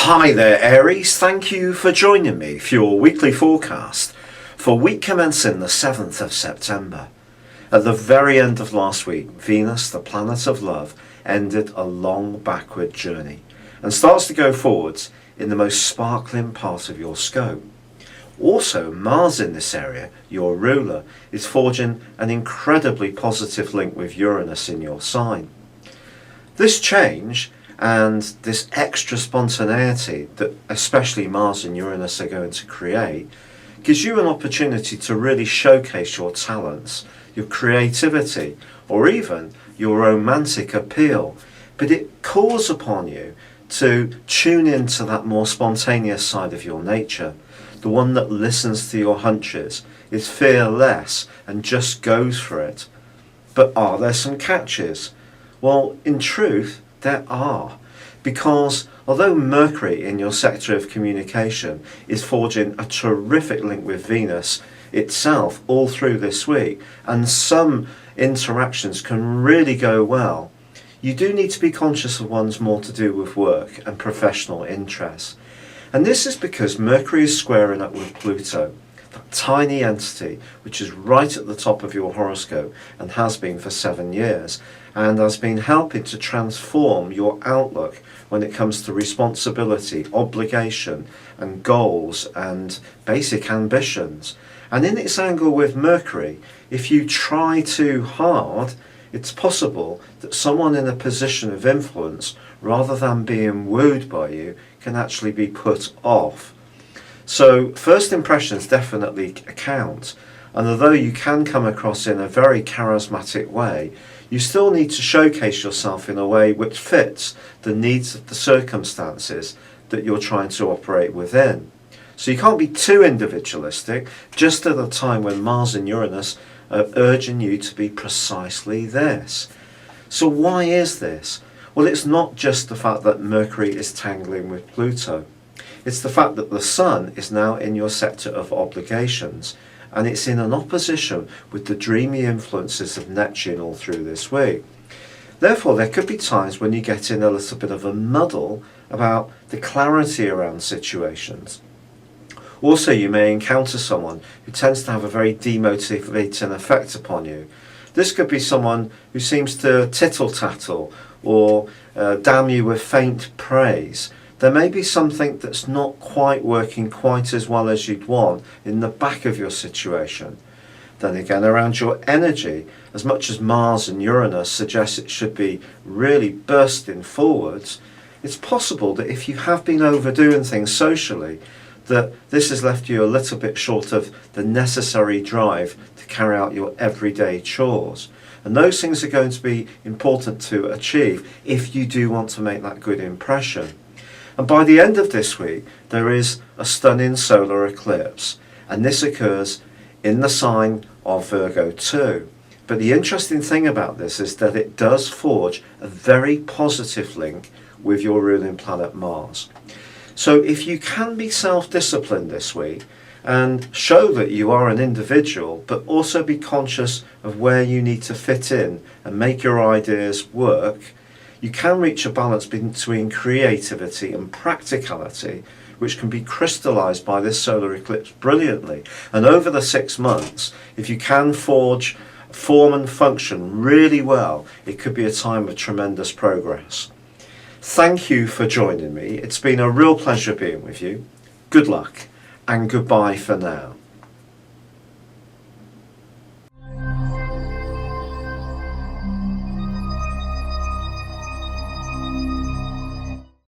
Hi there Aries, thank you for joining me for your weekly forecast for week commencing the 7th of September. At the very end of last week, Venus, the planet of love, ended a long backward journey and starts to go forwards in the most sparkling part of your scope. Also, Mars in this area, your ruler, is forging an incredibly positive link with Uranus in your sign. This change and this extra spontaneity that especially Mars and Uranus are going to create gives you an opportunity to really showcase your talents, your creativity, or even your romantic appeal. But it calls upon you to tune into that more spontaneous side of your nature, the one that listens to your hunches, is fearless and just goes for it. But are there some catches? Well, in truth, there are, because although Mercury in your sector of communication is forging a terrific link with Venus itself all through this week, and some interactions can really go well, you do need to be conscious of ones more to do with work and professional interests. And this is because Mercury is squaring up with Pluto, that tiny entity which is right at the top of your horoscope and has been for 7 years, and has been helping to transform your outlook when it comes to responsibility, obligation and goals and basic ambitions. And in its angle with Mercury, if you try too hard, it's possible that someone in a position of influence, rather than being wooed by you, can actually be put off. So first impressions definitely count, and although you can come across in a very charismatic way, you still need to showcase yourself in a way which fits the needs of the circumstances that you're trying to operate within. So you can't be too individualistic, just at a time when Mars and Uranus are urging you to be precisely this. So why is this? Well, it's not just the fact that Mercury is tangling with Pluto. It's the fact that the Sun is now in your sector of obligations, and it's in an opposition with the dreamy influences of Neptune all through this week. Therefore, there could be times when you get in a little bit of a muddle about the clarity around situations. Also, you may encounter someone who tends to have a very demotivating effect upon you. This could be someone who seems to tittle-tattle or damn you with faint praise. There may be something that's not quite working quite as well as you'd want in the back of your situation. Then again, around your energy, as much as Mars and Uranus suggest it should be really bursting forwards, it's possible that if you have been overdoing things socially, that this has left you a little bit short of the necessary drive to carry out your everyday chores. And those things are going to be important to achieve if you do want to make that good impression. And by the end of this week, there is a stunning solar eclipse, and this occurs in the sign of Virgo 2. But the interesting thing about this is that it does forge a very positive link with your ruling planet Mars. So if you can be self-disciplined this week and show that you are an individual, but also be conscious of where you need to fit in and make your ideas work, you can reach a balance between creativity and practicality, which can be crystallized by this solar eclipse brilliantly. And over the 6 months, if you can forge form and function really well, it could be a time of tremendous progress. Thank you for joining me. It's been a real pleasure being with you. Good luck and goodbye for now.